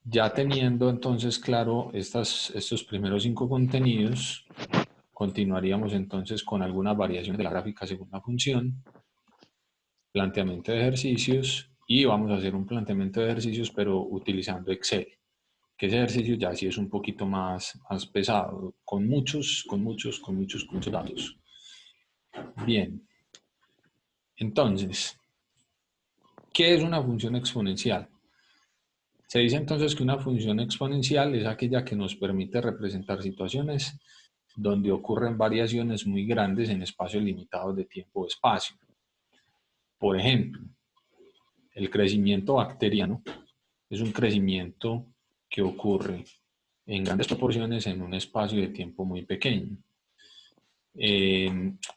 Ya teniendo entonces claro estos primeros 5 contenidos, continuaríamos entonces con algunas variaciones de la gráfica según la función, planteamiento de ejercicios, y vamos a hacer un planteamiento de ejercicios pero utilizando Excel, que ese ejercicio ya sí es un poquito más pesado, con muchos datos. Bien, entonces, ¿qué es una función exponencial? Se dice entonces que una función exponencial es aquella que nos permite representar situaciones donde ocurren variaciones muy grandes en espacios limitados de tiempo o espacio. Por ejemplo, el crecimiento bacteriano es un crecimiento que ocurre en grandes proporciones en un espacio de tiempo muy pequeño.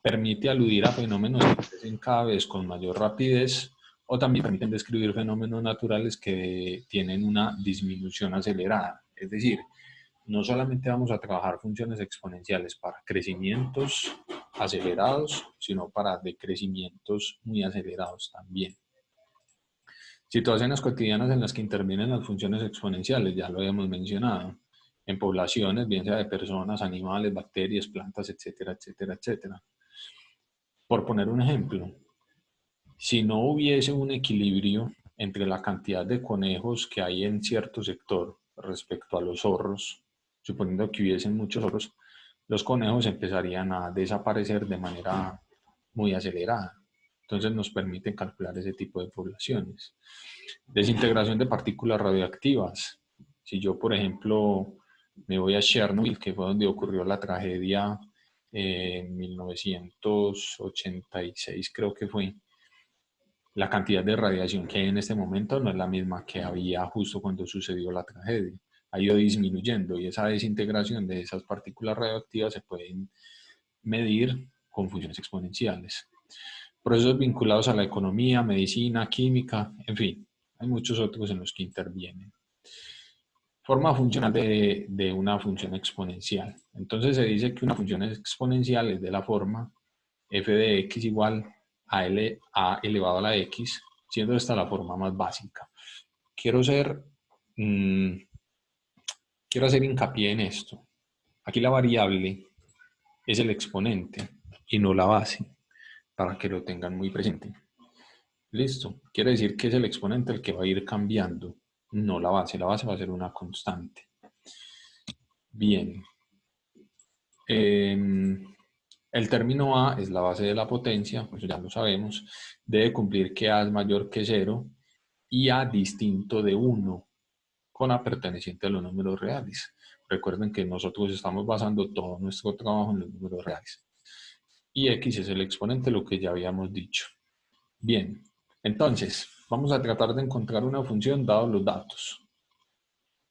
Permite aludir a fenómenos que crecen cada vez con mayor rapidez, o también permiten describir fenómenos naturales que tienen una disminución acelerada. Es decir, no solamente vamos a trabajar funciones exponenciales para crecimientos acelerados, sino para decrecimientos muy acelerados también. Situaciones cotidianas en las que intervienen las funciones exponenciales, ya lo habíamos mencionado, en poblaciones, bien sea de personas, animales, bacterias, plantas, etcétera, etcétera, etcétera. Por poner un ejemplo, si no hubiese un equilibrio entre la cantidad de conejos que hay en cierto sector respecto a los zorros, suponiendo que hubiesen muchos zorros, los conejos empezarían a desaparecer de manera muy acelerada. Entonces nos permiten calcular ese tipo de poblaciones. Desintegración de partículas radioactivas. Si yo, por ejemplo, me voy a Chernobyl, que fue donde ocurrió la tragedia en 1986, creo que fue, la cantidad de radiación que hay en este momento no es la misma que había justo cuando sucedió la tragedia. Ha ido disminuyendo, y esa desintegración de esas partículas radioactivas se pueden medir con funciones exponenciales. Procesos vinculados a la economía, medicina, química, en fin, hay muchos otros en los que intervienen. Forma funcional de una función exponencial. Entonces se dice que una función exponencial es de la forma f de x igual a elevado a la x, siendo esta la forma más básica. Quiero hacer hincapié en esto. Aquí la variable es el exponente y no la base, para que lo tengan muy presente. Listo. Quiere decir que es el exponente el que va a ir cambiando, no la base. La base va a ser una constante. Bien. El término A es la base de la potencia, pues ya lo sabemos. Debe cumplir que A es mayor que 0 y A distinto de 1, con A perteneciente a los números reales. Recuerden que nosotros estamos basando todo nuestro trabajo en los números reales. Y X es el exponente, lo que ya habíamos dicho. Bien, entonces vamos a tratar de encontrar una función dados los datos.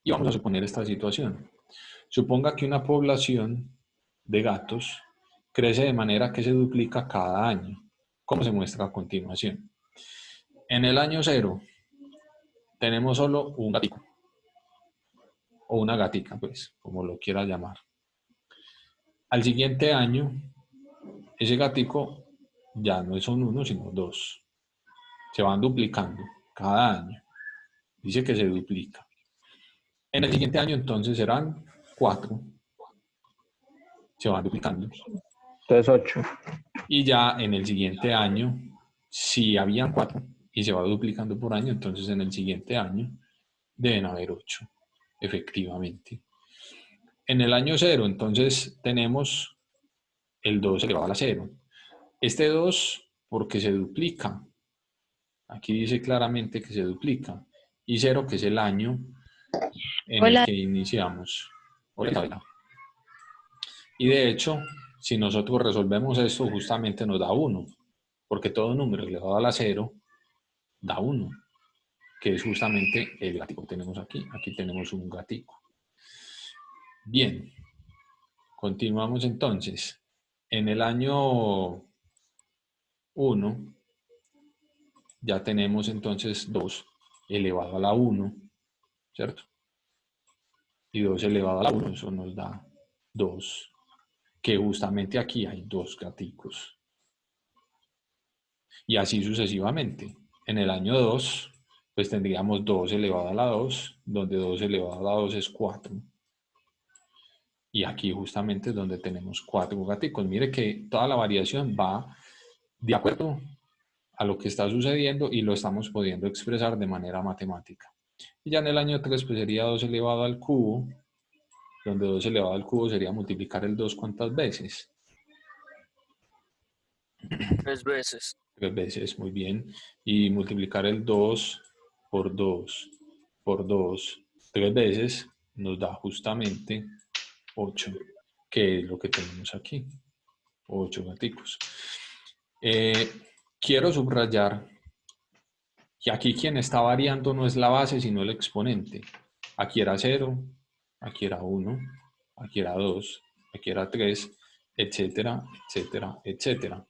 Y vamos a suponer esta situación. Suponga que una población de gatos crece de manera que se duplica cada año, como se muestra a continuación. En el año 0 tenemos solo un gatito, o una gatica, pues, como lo quiera llamar. Al siguiente año, ese gatico ya no son 1, sino 2. Se van duplicando cada año. Dice que se duplica. En el siguiente año entonces serán 4. Se van duplicando. Entonces 8. Y ya en el siguiente año, si habían 4 y se va duplicando por año, entonces en el siguiente año deben haber 8, efectivamente. En el año 0, entonces tenemos el 2 elevado a la 0. Este 2, porque se duplica. Aquí dice claramente que se duplica. Y 0, que es el año en el Hola. que iniciamos. Hola, Isabela. Y de hecho, si nosotros resolvemos esto, justamente nos da 1, porque todo número elevado a la 0 da 1, que es justamente el gatico que tenemos aquí. Aquí tenemos un gatico. Bien, continuamos entonces. En el año 1 ya tenemos entonces 2 elevado a la 1, ¿cierto? Y 2 elevado a la 1, eso nos da 2, que justamente aquí hay 2 gaticos. Y así sucesivamente. En el año 2, pues tendríamos 2 elevado a la 2, donde 2 elevado a la 2 es 4. Y aquí justamente es donde tenemos 4 gaticos. Mire que toda la variación va de acuerdo a lo que está sucediendo y lo estamos pudiendo expresar de manera matemática. Y ya en el año 3 pues sería 2 elevado al cubo, donde 2 elevado al cubo sería multiplicar el 2 ¿cuántas veces? 3 veces. 3 veces, muy bien. Y multiplicar el 2 por 2 por 2 3 veces nos da justamente 8, que es lo que tenemos aquí. 8 gaticos. Quiero subrayar que aquí quien está variando no es la base, sino el exponente. Aquí era 0, aquí era 1, aquí era 2, aquí era 3, etcétera, etcétera, etcétera.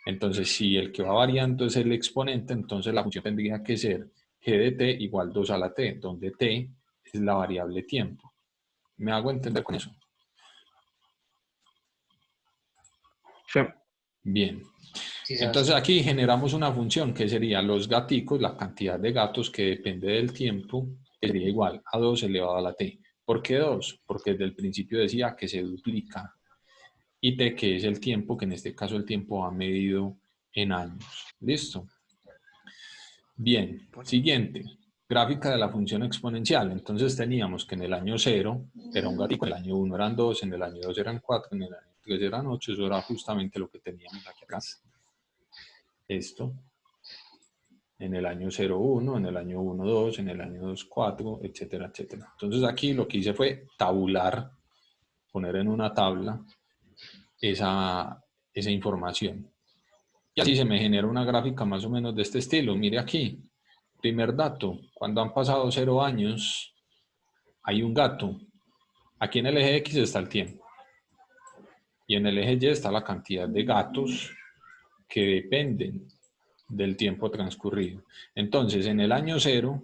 Entonces, si el que va variando es el exponente, entonces la función tendría que ser g de t igual 2 a la t, donde t es la variable tiempo. ¿Me hago entender con eso? Sí. Bien. Sí, Entonces aquí generamos una función que sería los gaticos, la cantidad de gatos que depende del tiempo, que sería igual a 2 elevado a la t. ¿Por qué 2? Porque desde el principio decía que se duplica. Y t, que es el tiempo, que en este caso el tiempo va medido en años. ¿Listo? Bien, siguiente. Gráfica de la función exponencial. Entonces teníamos que en el año 0 era un gatico, en el año 1 eran 2, en el año 2 eran 4, en el año 3 eran 8. Eso era justamente lo que teníamos aquí atrás. Esto. En el año 0, 1, en el año 1, 2, en el año 2, 4, etcétera, etcétera. Entonces aquí lo que hice fue tabular, poner en una tabla esa información. Y así se me genera una gráfica más o menos de este estilo. Mire aquí, primer dato, cuando han pasado 0 años, hay un gato. Aquí en el eje X está el tiempo. Y en el eje Y está la cantidad de gatos que dependen del tiempo transcurrido. Entonces, en el año 0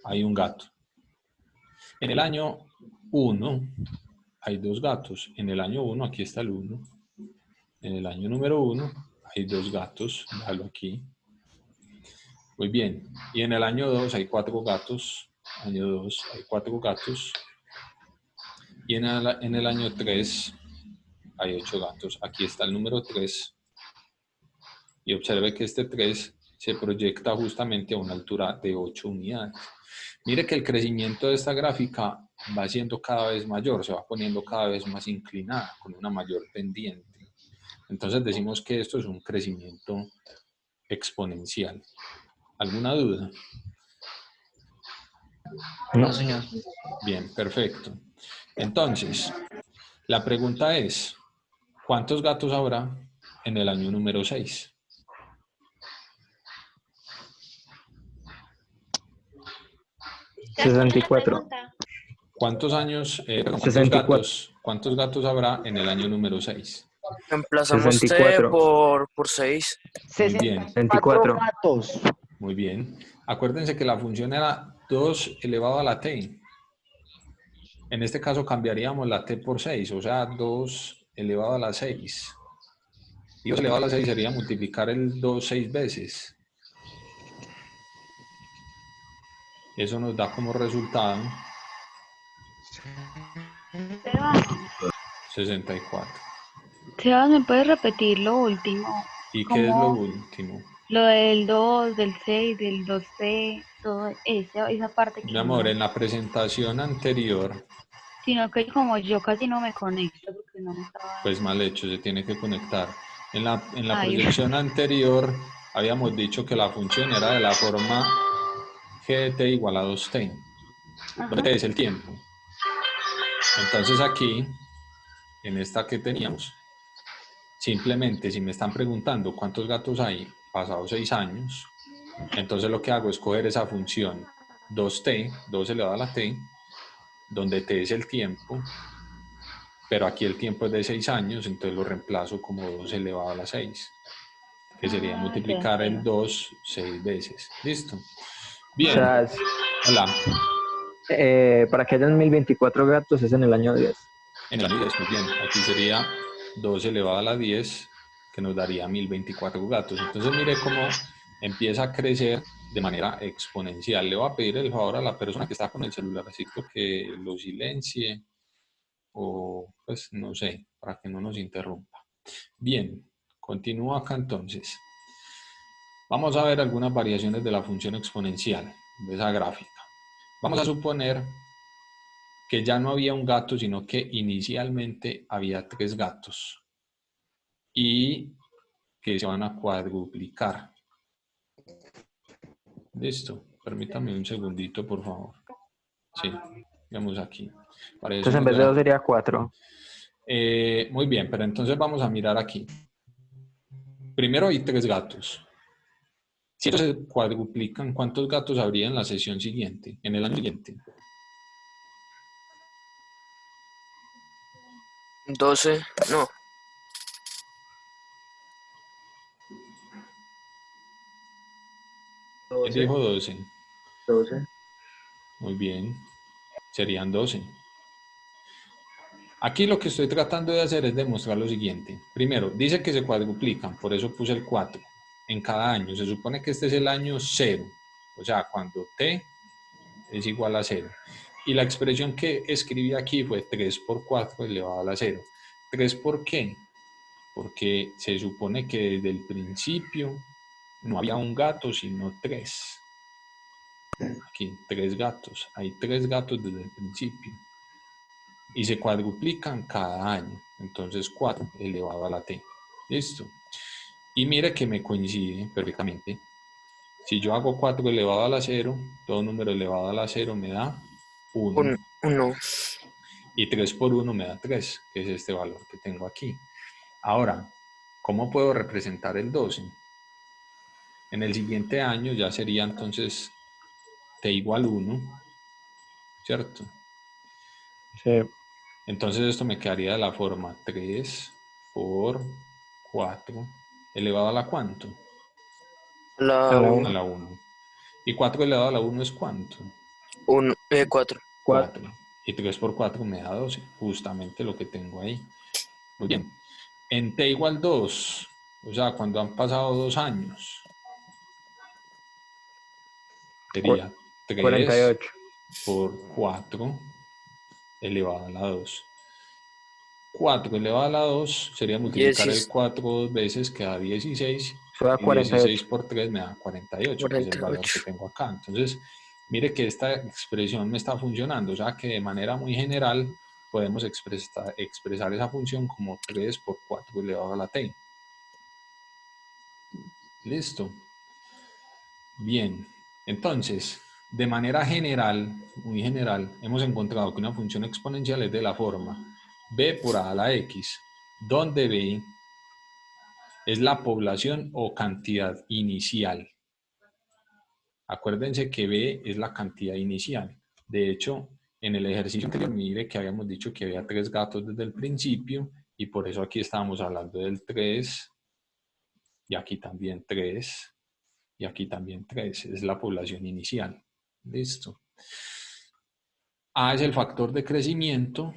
hay un gato. En el año 1 hay 2 gatos. En el año 1, aquí está el 1. En el año número 1 hay 2 gatos. Déjalo aquí. Muy bien. Y en el año 2 hay 4 gatos. Año 2 hay 4 gatos. Y en el año 3 hay 8 gatos. Aquí está el número 3. Y observe que este 3 se proyecta justamente a una altura de 8 unidades. Mire que el crecimiento de esta gráfica va siendo cada vez mayor, se va poniendo cada vez más inclinada, con una mayor pendiente. Entonces decimos que esto es un crecimiento exponencial. ¿Alguna duda? No, señor. Bien, perfecto. Entonces, la pregunta es, ¿cuántos gatos habrá en el año número 6? Ya tiene la 64. pregunta. ¿Cuántos gatos habrá en el año número 6? Emplazamos 64. por 6. Muy bien, 64. gatos. muy bien. Acuérdense que la función era 2 elevado a la t. En este caso cambiaríamos la t por 6, o sea, 2 elevado a la 6. Y 2 elevado a la 6 sería multiplicar el 2 6 veces. Eso nos da como resultado Sebas, 64. Sebas, ¿me puedes repetir lo último? ¿Y qué es lo Como último? lo del 2, del 6, del 2C, todo esa parte Mi que amor, no. en la presentación anterior, Sino que como yo casi no me conecto porque no me estaba. pues mal hecho, se tiene que conectar. En la Ay, proyección anterior habíamos dicho que la función era de la forma g de t igual a 2t, donde t es el tiempo. Entonces aquí, en esta que teníamos, simplemente si me están preguntando cuántos gatos hay pasados 6 años, entonces lo que hago es coger esa función 2t, 2 elevado a la t, donde t es el tiempo, pero aquí el tiempo es de 6 años, entonces lo reemplazo como 2 elevado a la 6, que sería multiplicar el 2 6 veces. ¿Listo? Bien. O sea, Hola. para que hayan 1024 gatos es en el año 10. En el año 10, muy bien. Aquí sería 2 elevado a la 10, que nos daría 1024 gatos. Entonces mire cómo empieza a crecer de manera exponencial. Le voy a pedir el favor a la persona que está con el celularcito que lo silencie o pues no sé, para que no nos interrumpa. Bien, continúo acá entonces. Vamos a ver algunas variaciones de la función exponencial de esa gráfica. Vamos a suponer que ya no había un gato, sino que inicialmente había 3 gatos y que se van a cuadruplicar. Listo, permítame un segundito, por favor. Sí, veamos aquí. Para eso Entonces en vez de 2 sería 4. muy bien, pero entonces vamos a mirar aquí. Primero hay 3 gatos. Si ellos se cuadruplican, ¿cuántos gatos habría en la sesión siguiente, en el año siguiente? 12, no, ¿Quién dijo 12? 12. Muy bien, serían 12. Aquí lo que estoy tratando de hacer es demostrar lo siguiente. Primero, dice que se cuadruplican, por eso puse el 4 en cada año. Se supone que este es el año 0, o sea, cuando t es igual a 0. Y la expresión que escribí aquí fue 3 por 4 elevado a la 0. ¿3 por qué? Porque se supone que desde el principio no había un gato, sino 3. Aquí, 3 gatos. Hay 3 gatos desde el principio. Y se cuadruplican cada año. Entonces 4 elevado a la t. ¿Listo? Y mire que me coincide perfectamente. Si yo hago 4 elevado a la 0, todo número elevado a la 0 me da 1. 1. Y 3 por 1 me da 3, que es este valor que tengo aquí. Ahora, ¿cómo puedo representar el 12? En el siguiente año ya sería entonces t igual 1, ¿cierto? Sí. Entonces esto me quedaría de la forma 3 por 4 elevado a la ¿cuánto? La A la 1. A 1. la 1. ¿Y 4 elevado a la 1 es cuánto? 4. 4. 4. Y 3 por 4 me da 12, justamente lo que tengo ahí. Muy bien. En t igual 2, o sea, cuando han pasado 2 años, sería 3 48. por 4 elevado a la 2. 4 elevado a la 2 sería multiplicar el 10, 4 dos veces, que da 16, Eso da y 16 48. por 3 me da 48, que es el valor que 48. tengo acá. Entonces, mire que esta expresión me está funcionando, o sea que de manera muy general podemos expresar esa función como 3 por 4 elevado a la t. Listo. Bien, entonces, de manera general, muy general, hemos encontrado que una función exponencial es de la forma b por a la x, donde b es la población o cantidad inicial. Acuérdense que b es la cantidad inicial. De hecho, en el ejercicio anterior, mire que habíamos dicho que había 3 gatos desde el principio y por eso aquí estábamos hablando del 3 y aquí también 3 y aquí también 3. Es la población inicial. Listo. A es el factor de crecimiento,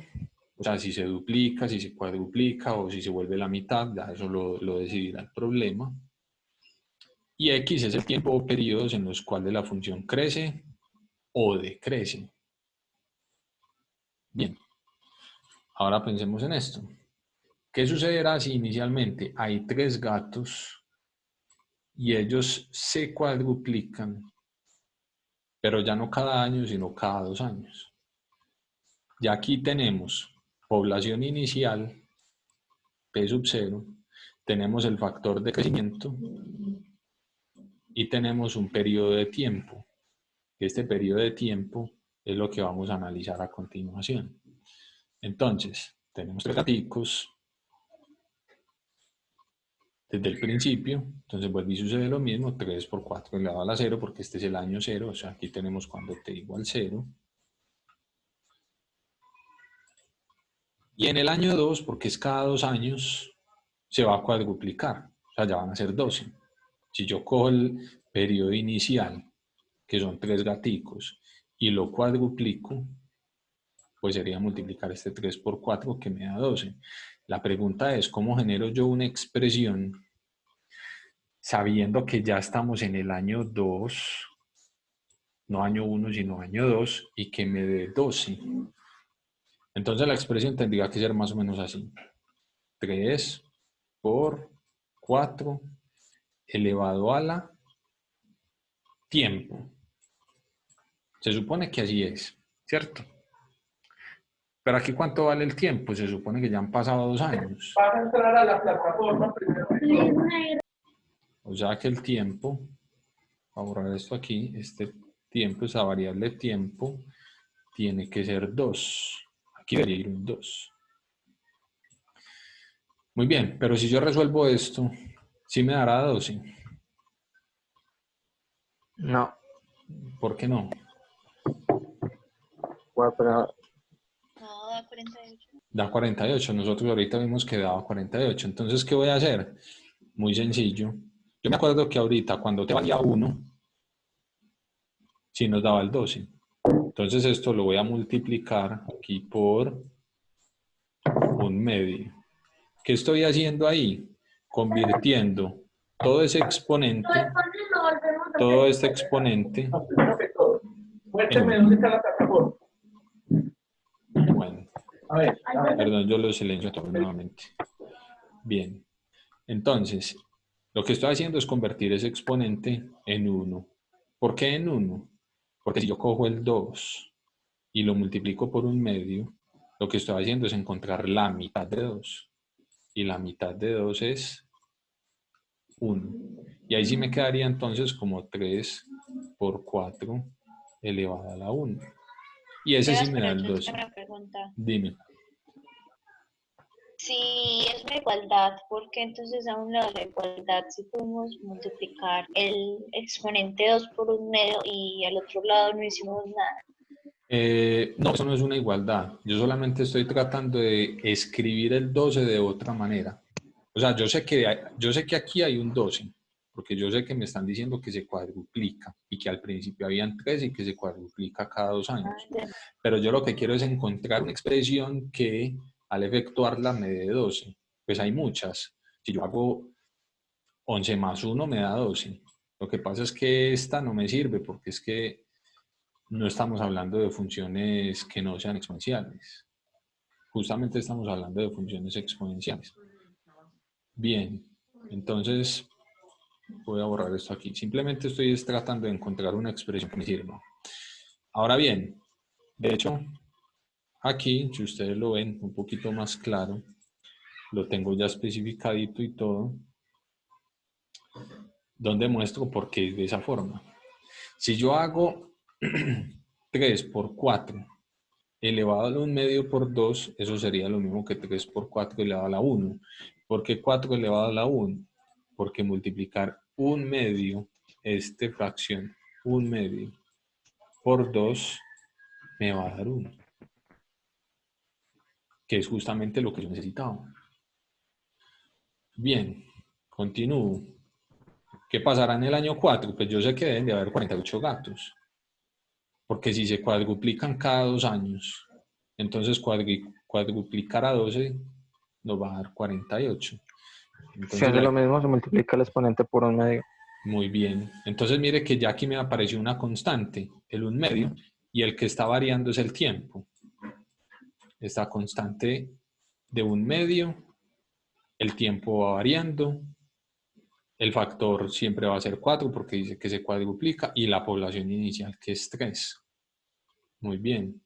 o sea, si se duplica, si se cuadruplica o si se vuelve la mitad, ya eso lo decidirá el problema. Y X es el tiempo o periodos en los cuales la función crece o decrece. Bien, ahora pensemos en esto. ¿Qué sucederá si inicialmente hay 3 gatos y ellos se cuadruplican, pero ya no cada año, sino cada 2 años? Ya aquí tenemos población inicial, P sub 0, tenemos el factor de crecimiento y tenemos un periodo de tiempo. Este periodo de tiempo es lo que vamos a analizar a continuación. Entonces, tenemos 3 gaticos desde el principio, entonces vuelve y sucede lo mismo, 3 por 4 elevado a la 0, porque este es el año 0, o sea, aquí tenemos cuando t igual 0. Y en el año 2, porque es cada 2 años, se va a cuadruplicar, o sea, ya van a ser 12. Si yo cojo el periodo inicial, que son 3 gaticos, y lo cuadruplico, pues sería multiplicar este 3 por 4 que me da 12. La pregunta es, ¿cómo genero yo una expresión sabiendo que ya estamos en el año 2, no año 1, sino año 2, y que me dé 12. Entonces la expresión tendría que ser más o menos así. 3 por 4 elevado a la tiempo. Se supone que así es, ¿cierto? Pero aquí, ¿cuánto vale el tiempo? Se supone que ya han pasado 2 años. Vas a entrar a la plataforma primero. O sea que el tiempo, voy a borrar esto aquí, este tiempo, esa variable tiempo, tiene que ser 2. Aquí debería ir un 2. Muy bien, pero si yo resuelvo esto, ¿sí me dará 12? No, ¿Por qué no? pero No, da 48. Da 48. Nosotros ahorita vimos que daba 48. Entonces, ¿qué voy a hacer? Muy sencillo. Yo me acuerdo que ahorita cuando te valía 1, sí nos daba el 12. Entonces esto lo voy a multiplicar aquí por un medio. ¿Qué estoy haciendo ahí? Convirtiendo todo ese exponente, todo este exponente No, primero que todo. Muéstrame en dónde está la plataforma. bueno, A ver. perdón, yo lo silencio todo nuevamente. Bien, entonces, lo que estoy haciendo es convertir ese exponente en 1. ¿Por qué en 1? Porque si yo cojo el 2 y lo multiplico por un medio, lo que estoy haciendo es encontrar la mitad de 2. Y la mitad de 2 es 1. Y ahí sí me quedaría entonces como 3 por 4 elevado a la 1. Y ese sí Sebas, me da pero el yo tengo 12. una pregunta. Dime. Si es una igualdad, ¿por qué entonces a un lado de la igualdad si podemos multiplicar el exponente 2 por un medio y al otro lado no hicimos nada? No, eso no es una igualdad. Yo solamente estoy tratando de escribir el 12 de otra manera. O sea, yo sé que aquí hay un 12, porque yo sé que me están diciendo que se cuadruplica y que al principio habían 3 y que se cuadruplica cada 2 años. Pero yo lo que quiero es encontrar una expresión que al efectuarla me dé 12. Pues hay muchas. Si yo hago 11 más 1 me da 12. Lo que pasa es que esta no me sirve porque es que no estamos hablando de funciones que no sean exponenciales. Justamente estamos hablando de funciones exponenciales. Bien, entonces voy a borrar esto aquí. Simplemente estoy tratando de encontrar una expresión que me sirva. Ahora bien, de hecho, aquí, si ustedes lo ven un poquito más claro, lo tengo ya especificadito y todo, donde muestro por qué es de esa forma. Si yo hago 3 por 4 elevado a un medio por 2, eso sería lo mismo que 3 por 4 elevado a la 1. ¿Por qué 4 elevado a la 1? Porque multiplicar un medio, esta fracción, un medio, por 2, me va a dar 1. Que es justamente lo que yo necesitaba. Bien, continúo. ¿Qué pasará en el año 4? Pues yo sé que deben de haber 48 gatos. Porque si se cuadruplican cada 2 años, entonces cuadruplicar a 12 nos va a dar 48. si Entonces, hace lo mismo, se multiplica el exponente por un medio. muy bien. Entonces mire que ya aquí me apareció una constante, el 1 medio, y el que está variando es el tiempo. Esta constante de 1 medio, el tiempo va variando, el factor siempre va a ser 4 porque dice que se cuadruplica, y la población inicial que es 3. Muy bien.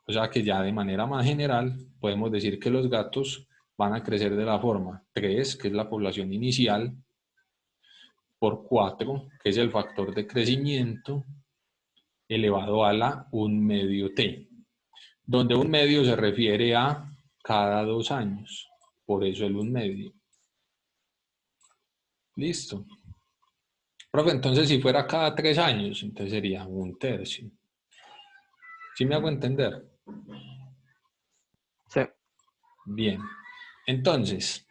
O sea que ya de manera más general podemos decir que los gatos van a crecer de la forma 3, que es la población inicial, por 4, que es el factor de crecimiento, elevado a la 1 medio t, donde 1 medio se refiere a cada 2 años, por eso el 1 medio. Listo. Profe, entonces si fuera cada 3 años, entonces sería 1/3. ¿Sí me hago entender? Sí. Bien. Entonces,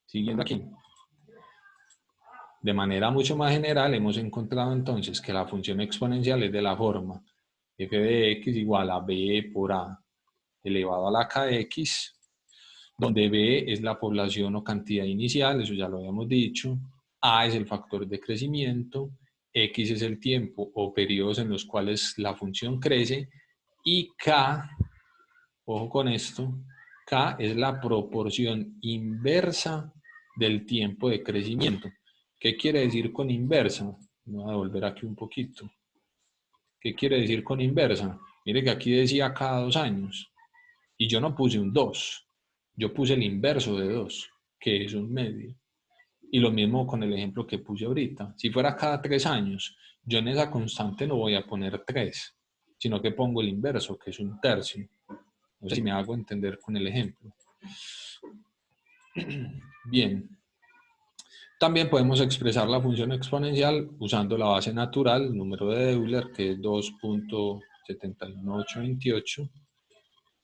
siguiendo aquí. De manera mucho más general, hemos encontrado entonces que la función exponencial es de la forma f de x igual a b por a elevado a la kx, donde b es la población o cantidad inicial, eso ya lo habíamos dicho, A es el factor de crecimiento, X es el tiempo o periodos en los cuales la función crece, y K, ojo con esto, K es la proporción inversa del tiempo de crecimiento. ¿Qué quiere decir con inversa? Voy a volver aquí un poquito. ¿Qué quiere decir con inversa? Mire que aquí decía cada 2 años y yo no puse un 2, yo puse el inverso de 2, que es un medio. Y lo mismo con el ejemplo que puse ahorita. Si fuera cada 3 años, yo en esa constante no voy a poner 3, sino que pongo el inverso, que es un tercio. No sé si me hago entender con el ejemplo. Bien. También podemos expresar la función exponencial usando la base natural, el número de Euler, que es 2.71828,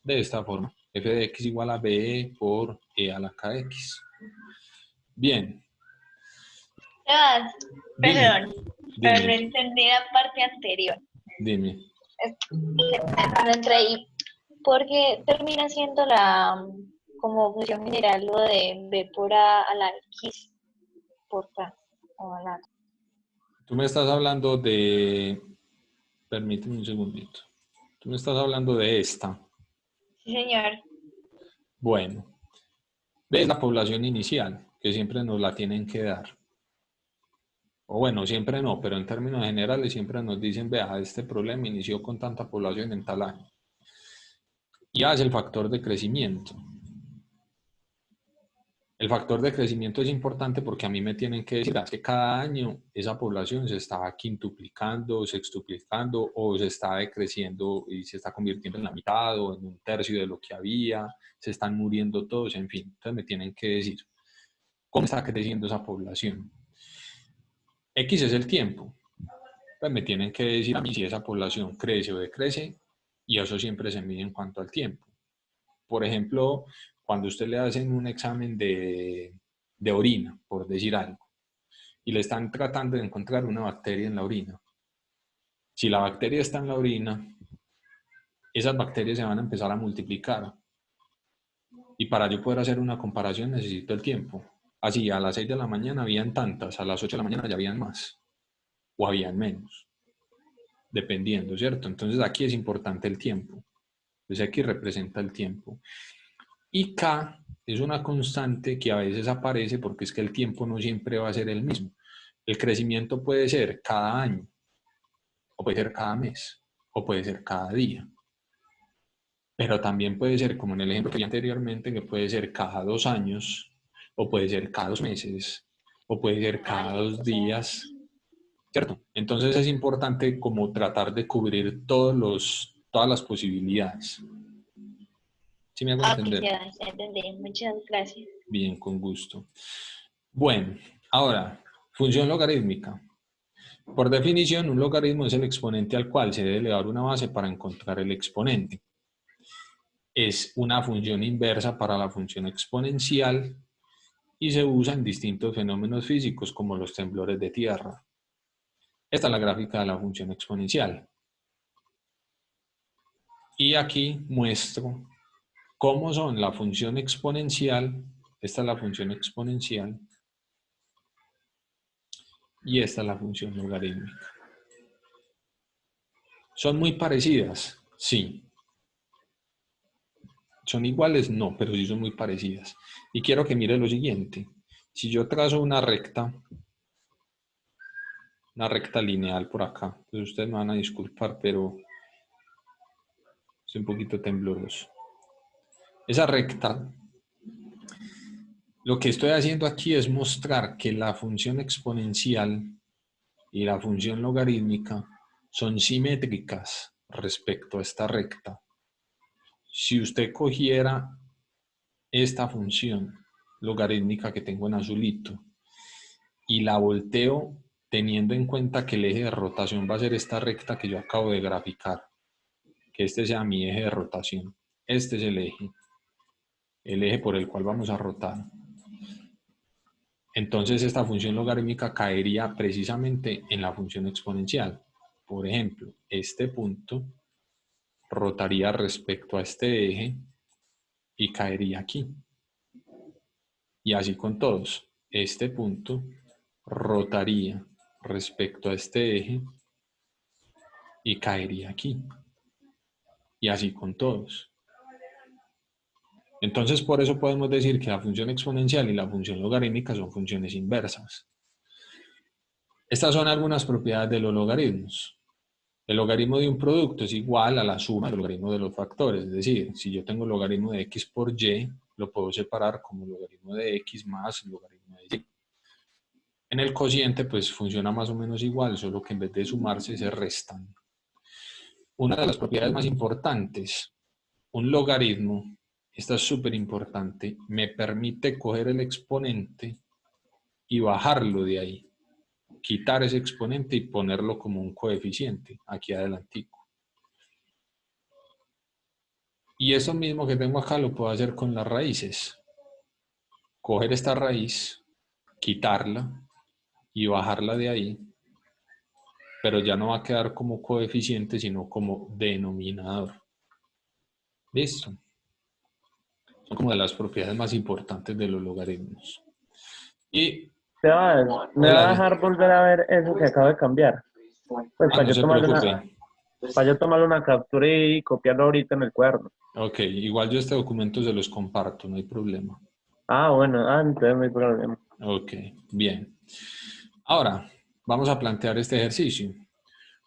de esta forma. F de x igual a b por e a la kx. Bien. Sebas, Dime, perdón, pero no dime, entendí la parte anterior. dime. No entré ahí. Porque termina siendo como función general lo de B por A la X por K. O a la... Tú me estás hablando de... Permíteme un segundito. Tú me estás hablando de esta. Sí, señor. Bueno, ves la población inicial, que siempre nos la tienen que dar. O bueno, siempre no, pero en términos generales siempre nos dicen, vea, este problema inició con tanta población en tal año. Y A es el factor de crecimiento. El factor de crecimiento es importante porque a mí me tienen que decir que cada año esa población se está quintuplicando, sextuplicando o se está decreciendo y se está convirtiendo en la mitad o en un tercio de lo que había, se están muriendo todos, en fin. Entonces me tienen que decir cómo está creciendo esa población. X es el tiempo. Pues me tienen que decir a mí si esa población crece o decrece y eso siempre se mide en cuanto al tiempo. Por ejemplo, cuando usted le hacen un examen de orina, por decir algo, y le están tratando de encontrar una bacteria en la orina. Si la bacteria está en la orina, esas bacterias se van a empezar a multiplicar. Y para yo poder hacer una comparación necesito el tiempo. Así, a las 6 de la mañana habían tantas, a las 8 de la mañana ya habían más, o habían menos, dependiendo, ¿cierto? Entonces aquí es importante el tiempo. Entonces aquí representa el tiempo. Y K es una constante que a veces aparece porque es que el tiempo no siempre va a ser el mismo. El crecimiento puede ser cada año, o puede ser cada mes, o puede ser cada día. Pero también puede ser, como en el ejemplo que vi anteriormente, que puede ser cada 2 años, o puede ser cada 2 meses, o puede ser cada 2 días, ¿cierto? Entonces es importante como tratar de cubrir todas las posibilidades. ¿Sí me hago Ok, entender? Sebas, ya entendí. Muchas gracias. Bien, con gusto. Bueno, ahora, función logarítmica. Por definición, un logaritmo es el exponente al cual se debe elevar una base para encontrar el exponente. Es una función inversa para la función exponencial y se usa en distintos fenómenos físicos como los temblores de tierra. Esta es la gráfica de la función exponencial. Y aquí muestro cómo son la función exponencial, esta es la función exponencial, y esta es la función logarítmica. ¿Son muy parecidas? Sí. ¿Son iguales? No, pero sí son muy parecidas. Y quiero que mire lo siguiente. Si yo trazo una recta lineal por acá, pues ustedes me van a disculpar, pero es un poquito tembloroso. Esa recta, lo que estoy haciendo aquí es mostrar que la función exponencial y la función logarítmica son simétricas respecto a esta recta. Si usted cogiera esta función logarítmica que tengo en azulito y la volteo teniendo en cuenta que el eje de rotación va a ser esta recta que yo acabo de graficar, que este sea mi eje de rotación. Este es el eje por el cual vamos a rotar. Entonces esta función logarítmica caería precisamente en la función exponencial. Por ejemplo, este punto rotaría respecto a este eje y caería aquí. Y así con todos. Este punto rotaría respecto a este eje y caería aquí. Y así con todos. Entonces, por eso podemos decir que la función exponencial y la función logarítmica son funciones inversas. Estas son algunas propiedades de los logaritmos. El logaritmo de un producto es igual a la suma del logaritmo de los factores. Es decir, si yo tengo el logaritmo de x por y, lo puedo separar como logaritmo de x más el logaritmo de y. En el cociente, pues funciona más o menos igual, solo que en vez de sumarse, se restan. Una de las propiedades más importantes, un logaritmo, esta es súper importante, me permite coger el exponente y bajarlo de ahí. Quitar ese exponente y ponerlo como un coeficiente, aquí adelantico. Y eso mismo que tengo acá lo puedo hacer con las raíces. Coger esta raíz, quitarla y bajarla de ahí, pero ya no va a quedar como coeficiente, sino como denominador. ¿Listo? Son como de las propiedades más importantes de los logaritmos. Y Sebas, ¿me va a dejar volver a ver eso que acabo de cambiar? Pues para no yo se tomarle preocupe. para yo tomarle una captura y copiarlo ahorita en el cuaderno. Ok, igual yo este documento se los comparto, no hay problema. Ah, bueno, entonces no hay problema. Ok, bien. Ahora, vamos a plantear este ejercicio.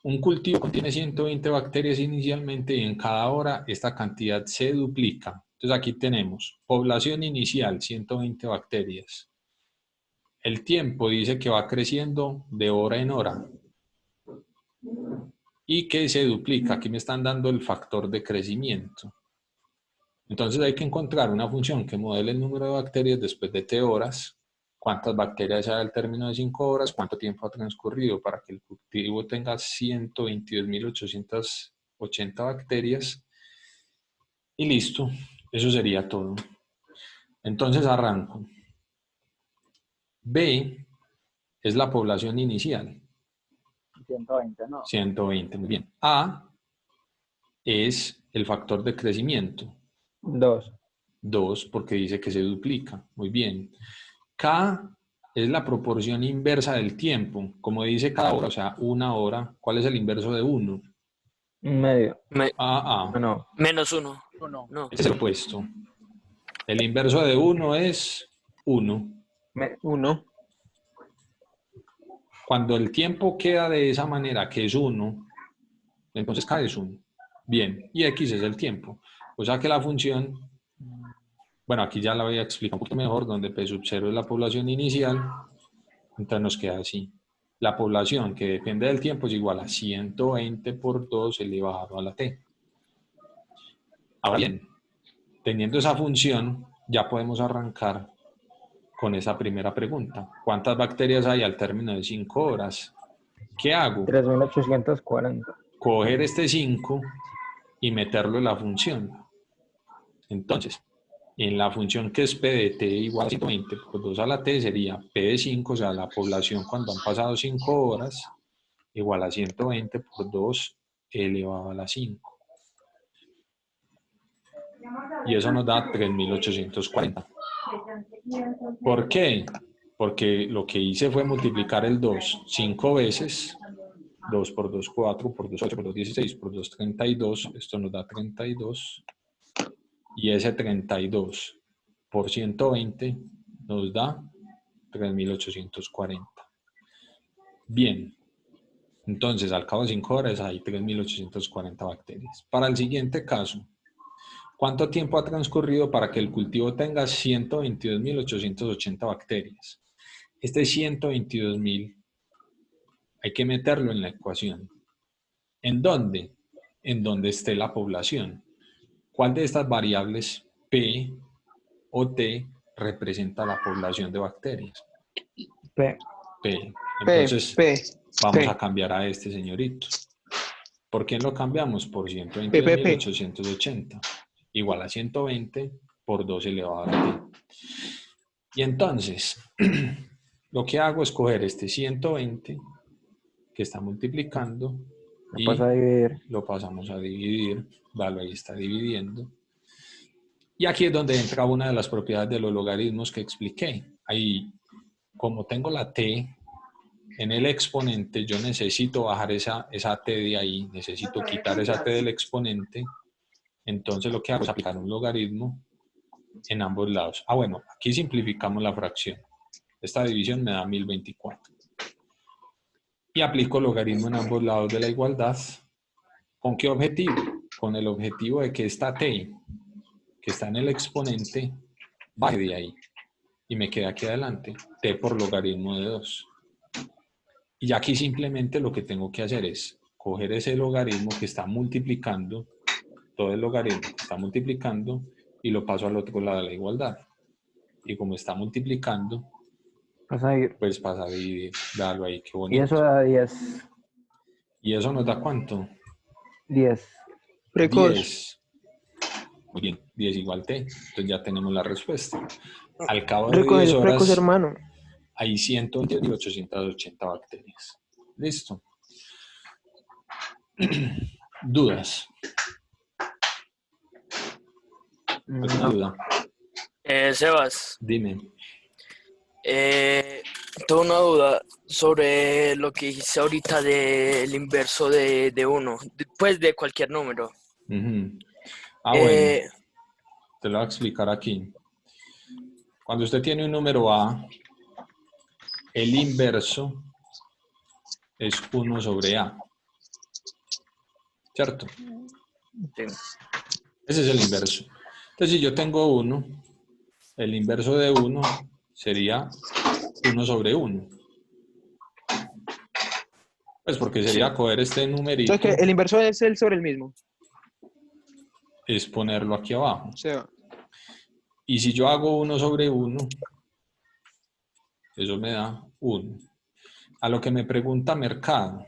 Un cultivo contiene 120 bacterias inicialmente y en cada hora esta cantidad se duplica. Entonces aquí tenemos población inicial, 120 bacterias. El tiempo dice que va creciendo de hora en hora y que se duplica. Aquí me están dando el factor de crecimiento. Entonces hay que encontrar una función que modele el número de bacterias después de t horas, cuántas bacterias hay al término de 5 horas, cuánto tiempo ha transcurrido para que el cultivo tenga 122.880 bacterias y listo, eso sería todo. Entonces arranco. B es la población inicial. 120, ¿no? 120, muy bien. A es el factor de crecimiento. 2. 2, porque dice que se duplica. Muy bien. K es la proporción inversa del tiempo. Como dice cada hora, o sea, una hora. ¿Cuál es el inverso de 1? Medio. No. Menos 1. No. Este es el opuesto. El inverso de 1 es 1. 1. Cuando el tiempo queda de esa manera, que es 1, entonces K es 1. Bien, y X es el tiempo. O sea que la función, bueno, aquí ya la voy a explicar un poquito mejor, donde P sub 0 es la población inicial, entonces nos queda así. La población que depende del tiempo es igual a 120 por 2 elevado a la t. Ahora bien, teniendo esa función, ya podemos arrancar con esa primera pregunta. ¿Cuántas bacterias hay al término de 5 horas? ¿Qué hago? 3.840. Coger este 5 y meterlo en la función. Entonces, en la función que es P de t igual a 120 por 2 a la t sería P de 5, o sea, la población cuando han pasado 5 horas, igual a 120 por 2 elevado a la 5. Y eso nos da 3.840. ¿Por qué? Porque lo que hice fue multiplicar el 2 5 veces. 2 por 2, 4, por 2, 8, por 2, 16, por 2, 32. Esto nos da 32. Y ese 32 por 120 nos da 3.840. Bien. Entonces, al cabo de 5 horas hay 3.840 bacterias. Para el siguiente caso, ¿cuánto tiempo ha transcurrido para que el cultivo tenga 122.880 bacterias? Este 122.000 hay que meterlo en la ecuación. ¿En dónde? En donde esté la población. ¿Cuál de estas variables P o T representa la población de bacterias? P. P. Entonces, vamos a cambiar a este señorito. ¿Por quién lo cambiamos? Por 122.880. Igual a 120 por 2 elevado a la t. Y entonces, lo que hago es coger este 120 que está multiplicando Lo paso a dividir. lo pasamos a dividir. Vale, ahí está dividiendo. Y aquí es donde entra una de las propiedades de los logaritmos que expliqué. Ahí, como tengo la t en el exponente yo necesito bajar esa t de ahí, necesito quitar esa t del exponente, entonces lo que hago es aplicar un logaritmo en ambos lados. Ah, bueno, aquí simplificamos la fracción. Esta división me da 1024. Y aplico logaritmo en ambos lados de la igualdad. ¿Con qué objetivo? Con el objetivo de que esta t, que está en el exponente, baje de ahí. Y me queda aquí adelante, t por logaritmo de 2. Y aquí simplemente lo que tengo que hacer es coger ese logaritmo que está multiplicando, todo el logaritmo que está multiplicando, y lo paso al otro lado de la igualdad. Y como está multiplicando, pues pasa a dividir. Dalo ahí, qué bonito. Y eso da 10. ¿Y eso nos da cuánto? 10. Precoz. 10. Muy bien, 10 igual t. Entonces ya tenemos la respuesta. Al cabo de 10 horas hermano. hay 128.880 bacterias. Listo. ¿Dudas? ¿Alguna duda? Sebas, Dime. tengo una duda sobre lo que dijiste ahorita del inverso de 1, pues de cualquier número. Ujú. Ah, bueno. Te lo voy a explicar aquí. Cuando usted tiene un número A, el inverso es 1 sobre A. ¿Cierto? Sí. Ese es el inverso. Entonces, si yo tengo 1, el inverso de 1 sería 1 sobre 1. Pues porque sería coger este numerito, Entonces, que el inverso es el sobre el mismo. es ponerlo aquí abajo. O sea, Y si yo hago 1 sobre 1, eso me da 1. A lo que me pregunta Mercado,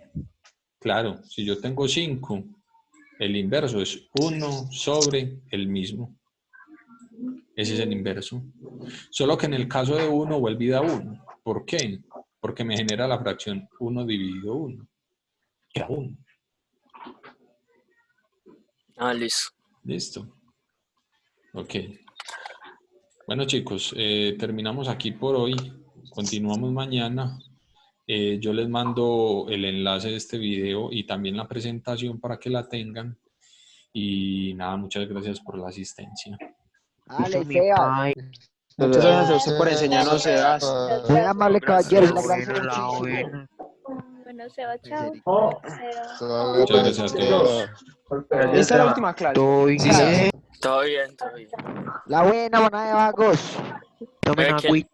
claro, si yo tengo 5, el inverso es 1 sobre el mismo. Ese es el inverso. Solo que en el caso de 1 vuelve a 1. ¿Por qué? Porque me genera la fracción 1 dividido 1. Era 1. Ah, listo. Listo. Ok. Bueno, chicos, terminamos aquí por hoy. Continuamos mañana. Yo les mando el enlace de este video y también la presentación para que la tengan. Y nada, muchas gracias por la asistencia. Dale, Sebas. muchas gracias a usted por enseñarnos, Sebas. Muy amable, caballero. Le Gracias. agradezco muchísimo. Bueno, Seba, chao. Oh, Cero. Muchas gracias a todos. Esta es la última clase. Sí, sí. Todo bien, todo bien. La buena, manada de vagos. ¿Quién?